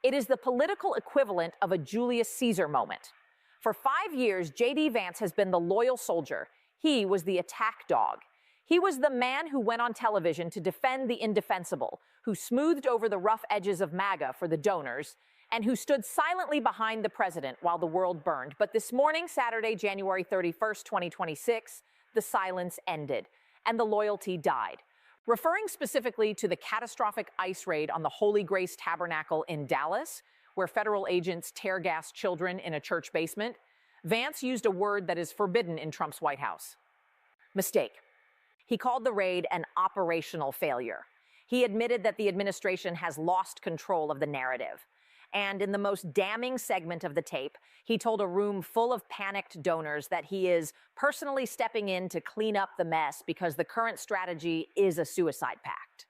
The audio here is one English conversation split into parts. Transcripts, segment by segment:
It is the political equivalent of a Julius Caesar moment. For 5 years, JD Vance has been the loyal soldier. He was the attack dog. He was the man who went on television to defend the indefensible, who smoothed over the rough edges of MAGA for the donors, and who stood silently behind the president while the world burned. But this morning, Saturday, January 31st, 2026, the silence ended, and the loyalty died. Referring specifically to the catastrophic ICE raid on the Holy Grace Tabernacle in Dallas, where federal agents tear-gassed children in a church basement, Vance used a word that is forbidden in Trump's White House: mistake. He called the raid an operational failure. He admitted that the administration has lost control of the narrative. And in the most damning segment of the tape, he told a room full of panicked donors that he is personally stepping in to clean up the mess because the current strategy is a suicide pact.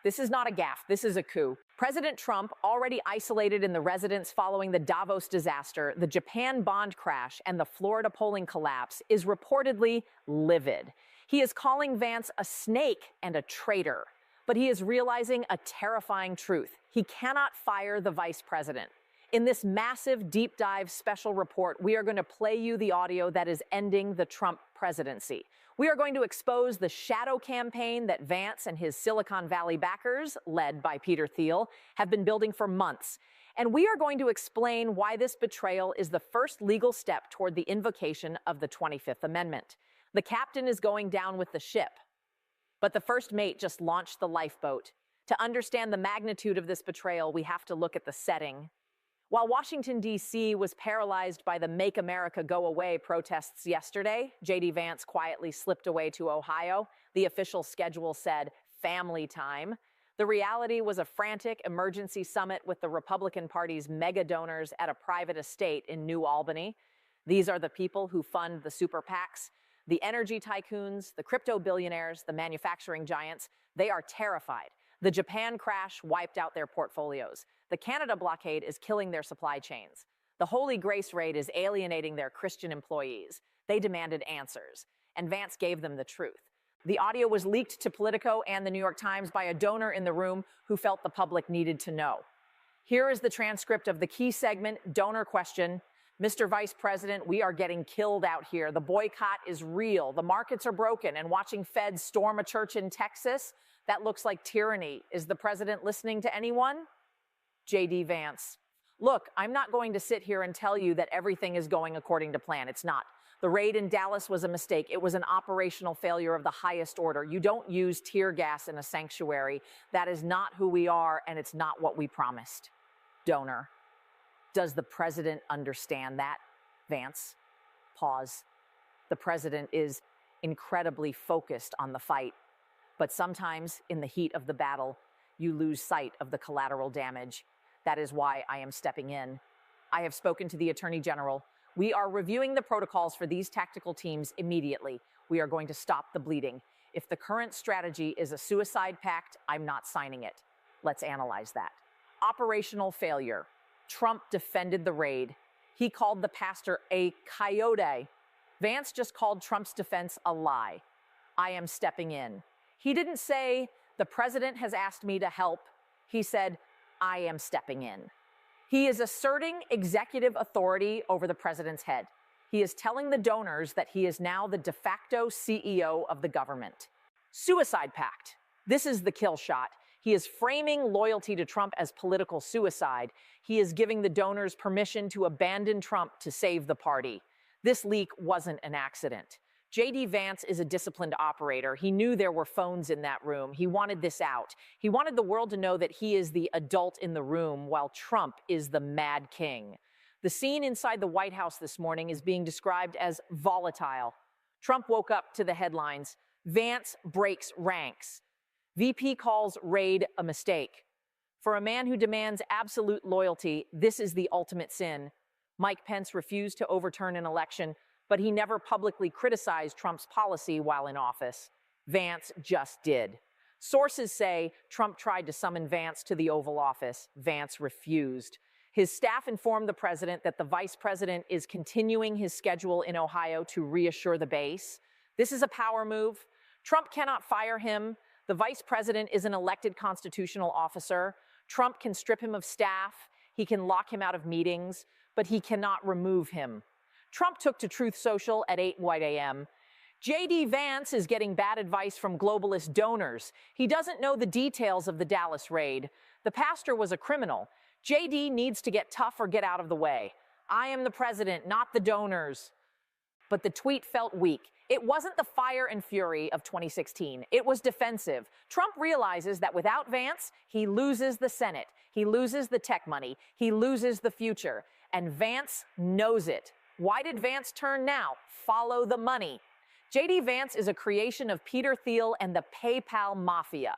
This is not a gaffe, this is a coup. President Trump, already isolated in the residence following the Davos disaster, the Japan bond crash, and the Florida polling collapse, is reportedly livid. He is calling Vance a snake and a traitor. But he is realizing a terrifying truth. He cannot fire the vice president. In this massive deep dive special report, we are going to play you the audio that is ending the Trump presidency. We are going to expose the shadow campaign that Vance and his Silicon Valley backers, led by Peter Thiel, have been building for months. And we are going to explain why this betrayal is the first legal step toward the invocation of the 25th Amendment. The captain is going down with the ship, but the first mate just launched the lifeboat. To understand the magnitude of this betrayal, we have to look at the setting. While Washington, D.C. was paralyzed by the Make America Go Away protests yesterday, JD Vance quietly slipped away to Ohio. The official schedule said family time. The reality was a frantic emergency summit with the Republican Party's mega donors at a private estate in New Albany. These are the people who fund the super PACs. The energy tycoons, the crypto billionaires, the manufacturing giants, they are terrified. The Japan crash wiped out their portfolios. The Canada blockade is killing their supply chains. The Holy Grace raid is alienating their Christian employees. They demanded answers, and Vance gave them the truth. The audio was leaked to Politico and the New York Times by a donor in the room who felt the public needed to know. Here is the transcript of the key segment, donor question. Mr. Vice President, we are getting killed out here. The boycott is real. The markets are broken. And watching feds storm a church in Texas, that looks like tyranny. Is the president listening to anyone? JD Vance. Look, I'm not going to sit here and tell you that everything is going according to plan. It's not. The raid in Dallas was a mistake. It was an operational failure of the highest order. You don't use tear gas in a sanctuary. That is not who we are, and it's not what we promised. Donor. Does the president understand that? Vance. Pause. The president is incredibly focused on the fight, but sometimes in the heat of the battle, you lose sight of the collateral damage. That is why I am stepping in. I have spoken to the Attorney General. We are reviewing the protocols for these tactical teams immediately. We are going to stop the bleeding. If the current strategy is a suicide pact, I'm not signing it. Let's analyze that. Operational failure. Trump defended the raid. He called the pastor a coyote. Vance just called Trump's defense a lie. I am stepping in. He didn't say, the president has asked me to help. He said, I am stepping in. He is asserting executive authority over the president's head. He is telling the donors that he is now the de facto CEO of the government. Suicide pact. This is the kill shot. He is framing loyalty to Trump as political suicide. He is giving the donors permission to abandon Trump to save the party. This leak wasn't an accident. JD Vance is a disciplined operator. He knew there were phones in that room. He wanted this out. He wanted the world to know that he is the adult in the room while Trump is the mad king. The scene inside the White House this morning is being described as volatile. Trump woke up to the headlines. Vance breaks ranks. VP calls raid a mistake. For a man who demands absolute loyalty, this is the ultimate sin. Mike Pence refused to overturn an election, but he never publicly criticized Trump's policy while in office. Vance just did. Sources say Trump tried to summon Vance to the Oval Office. Vance refused. His staff informed the president that the vice president is continuing his schedule in Ohio to reassure the base. This is a power move. Trump cannot fire him. The vice president is an elected constitutional officer. Trump can strip him of staff. He can lock him out of meetings, but he cannot remove him. Trump took to Truth Social at 8 a.m. JD Vance is getting bad advice from globalist donors. He doesn't know the details of the Dallas raid. The pastor was a criminal. JD needs to get tough or get out of the way. I am the president, not the donors. But the tweet felt weak. It wasn't the fire and fury of 2016. It was defensive. Trump realizes that without Vance, he loses the Senate. He loses the tech money. He loses the future. And Vance knows it. Why did Vance turn now? Follow the money. JD Vance is a creation of Peter Thiel and the PayPal mafia.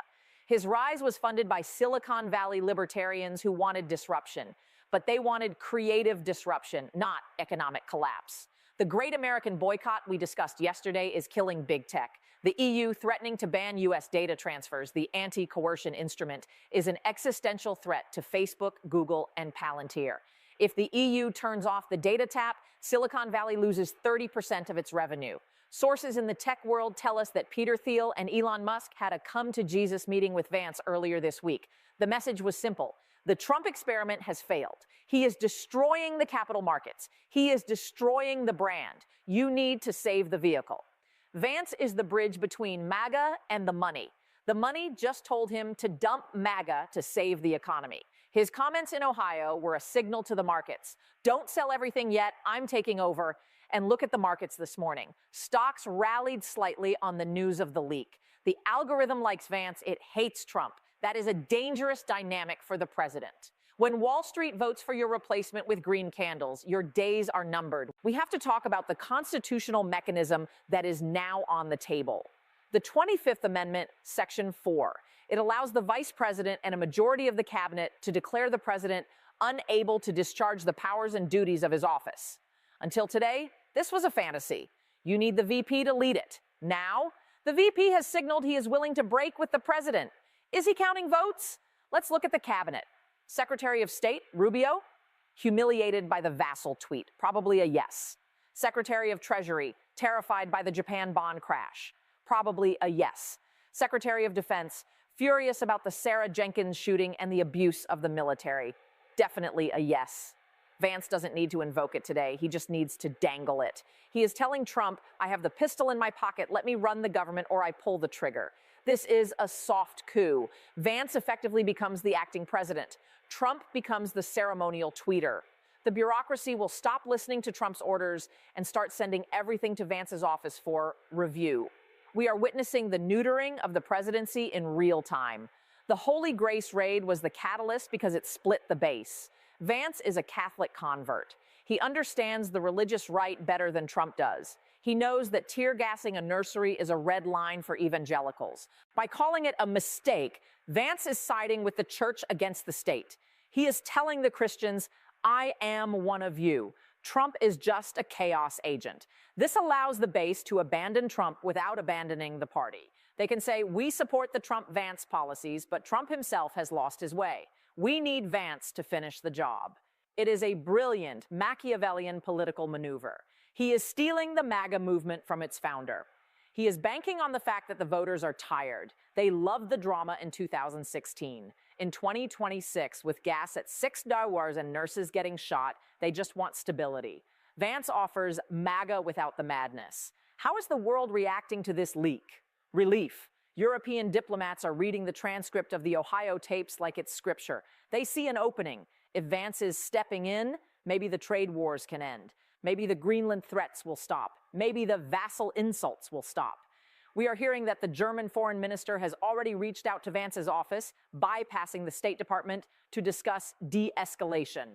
His rise was funded by Silicon Valley libertarians who wanted disruption. But they wanted creative disruption, not economic collapse. The Great American Boycott we discussed yesterday is killing big tech. The EU threatening to ban U.S. data transfers, the anti-coercion instrument, is an existential threat to Facebook, Google, and Palantir. If the EU turns off the data tap, Silicon Valley loses 30% of its revenue. Sources in the tech world tell us that Peter Thiel and Elon Musk had a come-to-Jesus meeting with Vance earlier this week. The message was simple. The Trump experiment has failed. He is destroying the capital markets. He is destroying the brand. You need to save the vehicle. Vance is the bridge between MAGA and the money. The money just told him to dump MAGA to save the economy. His comments in Ohio were a signal to the markets. Don't sell everything yet. I'm taking over. And look at the markets this morning. Stocks rallied slightly on the news of the leak. The algorithm likes Vance. It hates Trump. That is a dangerous dynamic for the president. When Wall Street votes for your replacement with green candles, your days are numbered. We have to talk about the constitutional mechanism that is now on the table. The 25th Amendment, Section 4. It allows the vice president and a majority of the cabinet to declare the president unable to discharge the powers and duties of his office. Until today, this was a fantasy. You need the VP to lead it. Now, the VP has signaled he is willing to break with the president. Is he counting votes? Let's look at the cabinet. Secretary of State, Rubio, humiliated by the vassal tweet, probably a yes. Secretary of Treasury, terrified by the Japan bond crash, probably a yes. Secretary of Defense, furious about the Sarah Jenkins shooting and the abuse of the military, definitely a yes. Vance doesn't need to invoke it today. He just needs to dangle it. He is telling Trump, I have the pistol in my pocket, let me run the government or I pull the trigger. This is a soft coup. Vance effectively becomes the acting president. Trump becomes the ceremonial tweeter. The bureaucracy will stop listening to Trump's orders and start sending everything to Vance's office for review. We are witnessing the neutering of the presidency in real time. The Holy Grace raid was the catalyst because it split the base. Vance is a Catholic convert. He understands the religious right better than Trump does. He knows that tear gassing a nursery is a red line for evangelicals. By calling it a mistake, Vance is siding with the church against the state. He is telling the Christians, I am one of you. Trump is just a chaos agent. This allows the base to abandon Trump without abandoning the party. They can say, we support the Trump-Vance policies, but Trump himself has lost his way. We need Vance to finish the job. It is a brilliant Machiavellian political maneuver. He is stealing the MAGA movement from its founder. He is banking on the fact that the voters are tired. They loved the drama in 2016. In 2026, with gas at $6 and nurses getting shot, they just want stability. Vance offers MAGA without the madness. How is the world reacting to this leak? Relief. European diplomats are reading the transcript of the Ohio tapes like it's scripture. They see an opening. If Vance is stepping in, maybe the trade wars can end. Maybe the Greenland threats will stop. Maybe the vassal insults will stop. We are hearing that the German foreign minister has already reached out to Vance's office, bypassing the State Department, to discuss de-escalation.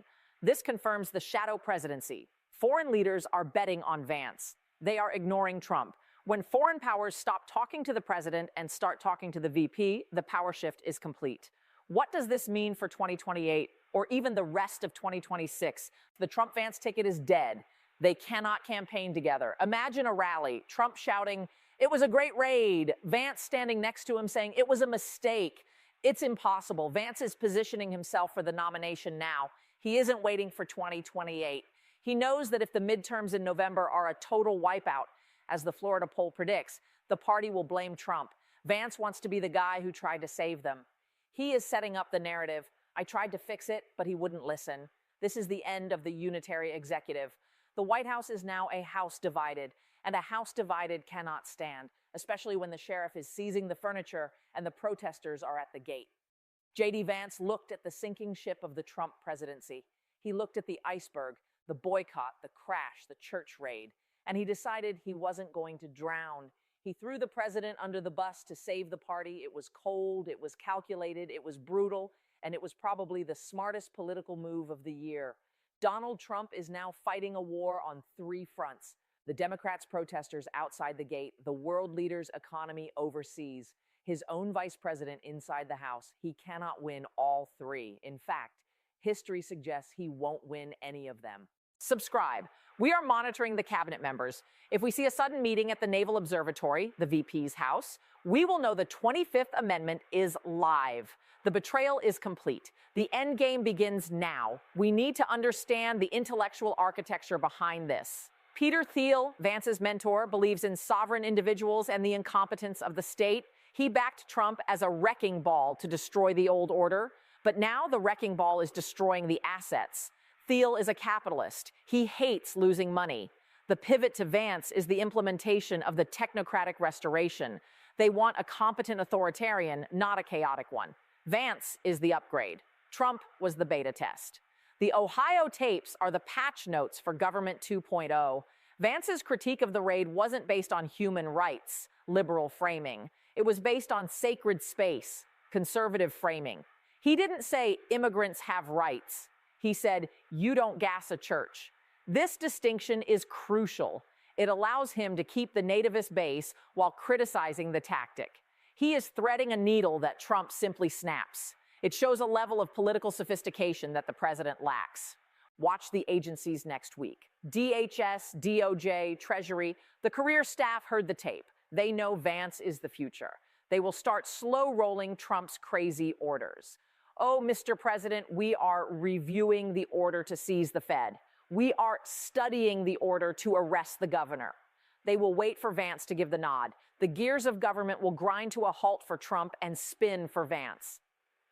This confirms the shadow presidency. Foreign leaders are betting on Vance. They are ignoring Trump. When foreign powers stop talking to the president and start talking to the VP, the power shift is complete. What does this mean for 2028 or even the rest of 2026? The Trump-Vance ticket is dead. They cannot campaign together. Imagine a rally, Trump shouting, "It was a great raid," Vance standing next to him saying, "It was a mistake." It's impossible. Vance is positioning himself for the nomination now. He isn't waiting for 2028. He knows that if the midterms in November are a total wipeout, as the Florida poll predicts, the party will blame Trump. Vance wants to be the guy who tried to save them. He is setting up the narrative. I tried to fix it, but he wouldn't listen. This is the end of the unitary executive. The White House is now a house divided, and a house divided cannot stand, especially when the sheriff is seizing the furniture and the protesters are at the gate. JD Vance looked at the sinking ship of the Trump presidency. He looked at the iceberg, the boycott, the crash, the church raid, and he decided he wasn't going to drown. He threw the president under the bus to save the party. It was cold, it was calculated, it was brutal, and it was probably the smartest political move of the year. Donald Trump is now fighting a war on 3 fronts: the Democrats' protesters outside the gate, the world leaders' economy overseas, his own vice president inside the House. He cannot win all 3. In fact, history suggests he won't win any of them. Subscribe. We are monitoring the cabinet members. If we see a sudden meeting at the Naval Observatory, the VP's house, we will know the 25th Amendment is live. The betrayal is complete. The end game begins now. We need to understand the intellectual architecture behind this. Peter Thiel, Vance's mentor, believes in sovereign individuals and the incompetence of the state. He backed Trump as a wrecking ball to destroy the old order, but now the wrecking ball is destroying the assets. Thiel is a capitalist. He hates losing money. The pivot to Vance is the implementation of the technocratic restoration. They want a competent authoritarian, not a chaotic one. Vance is the upgrade. Trump was the beta test. The Ohio tapes are the patch notes for Government 2.0. Vance's critique of the raid wasn't based on human rights, liberal framing. It was based on sacred space, conservative framing. He didn't say immigrants have rights. He said, you don't gas a church. This distinction is crucial. It allows him to keep the nativist base while criticizing the tactic. He is threading a needle that Trump simply snaps. It shows a level of political sophistication that the president lacks. Watch the agencies next week. DHS, DOJ, Treasury, the career staff heard the tape. They know Vance is the future. They will start slow rolling Trump's crazy orders. Oh, Mr. President, we are reviewing the order to seize the Fed. We are studying the order to arrest the governor. They will wait for Vance to give the nod. The gears of government will grind to a halt for Trump and spin for Vance.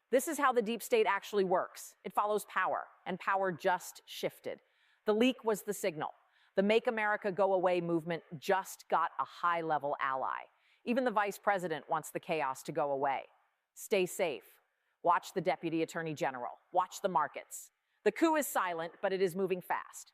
This is how the deep state actually works. It follows power, and power just shifted. The leak was the signal. The Make America Go Away movement just got a high-level ally. Even the vice president wants the chaos to go away. Stay safe. Watch the Deputy Attorney General. Watch the markets. The coup is silent, but it is moving fast.